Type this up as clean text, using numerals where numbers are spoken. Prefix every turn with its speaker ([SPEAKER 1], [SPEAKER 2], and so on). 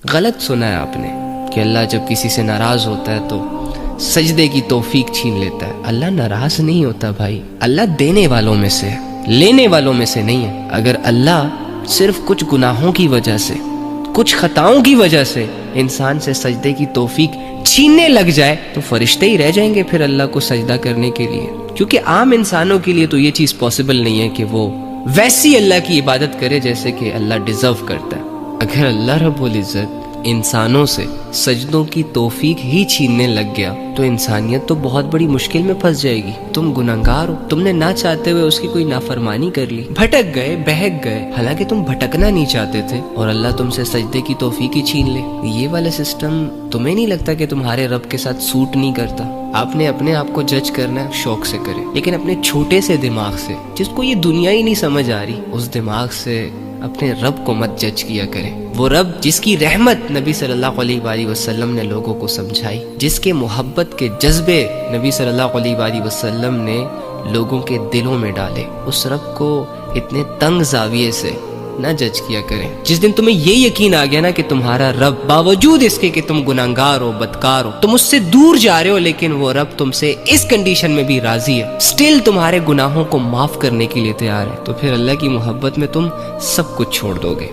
[SPEAKER 1] غلط سنا ہے آپ نے کہ اللہ جب کسی سے ناراض ہوتا ہے تو سجدے کی توفیق چھین لیتا ہے۔ اللہ ناراض نہیں ہوتا بھائی، اللہ دینے والوں میں سے ہے، لینے والوں میں سے نہیں ہے۔ اگر اللہ صرف کچھ گناہوں کی وجہ سے، کچھ خطاؤں کی وجہ سے انسان سے سجدے کی توفیق چھیننے لگ جائے تو فرشتے ہی رہ جائیں گے پھر اللہ کو سجدہ کرنے کے لیے، کیونکہ عام انسانوں کے لیے تو یہ چیز پاسبل نہیں ہے کہ وہ ویسی اللہ کی عبادت کرے جیسے کہ اللہ ڈیزرو کرتا ہے۔ اگر اللہ رب العزت انسانوں سے سجدوں کی توفیق ہی چھیننے لگ گیا تو انسانیت تو بہت بڑی مشکل میں پھنس جائے گی۔ تم گنہگار ہو، تم نے نہ چاہتے ہوئے اس کی کوئی نافرمانی کر لی، بھٹک گئے، بہک گئے، حالانکہ تم بھٹکنا نہیں چاہتے تھے، اور اللہ تم سے سجدے کی توفیق ہی چھین لے۔ یہ والا سسٹم تمہیں نہیں لگتا کہ تمہارے رب کے ساتھ سوٹ نہیں کرتا؟ آپ نے اپنے آپ کو جج کرنا ہے، شوق سے کریں، لیکن اپنے چھوٹے سے دماغ سے، جس کو یہ دنیا ہی نہیں سمجھ آ رہی، اس دماغ سے اپنے رب کو مت جج کیا کریں۔ وہ رب جس کی رحمت نبی صلی اللہ علیہ وآلہ وسلم نے لوگوں کو سمجھائی، جس کے محبت کے جذبے نبی صلی اللہ علیہ وآلہ وسلم نے لوگوں کے دلوں میں ڈالے، اس رب کو اتنے تنگ زاویے سے نہ جج کیا کریں۔ جس دن تمہیں یہ یقین آ گیا نا کہ تمہارا رب باوجود اس کے کہ تم گناہگار ہو، بدکار ہو، تم اس سے دور جا رہے ہو، لیکن وہ رب تم سے اس کنڈیشن میں بھی راضی ہے، سٹل تمہارے گناہوں کو معاف کرنے کے لیے تیار ہے، تو پھر اللہ کی محبت میں تم سب کچھ چھوڑ دو گے۔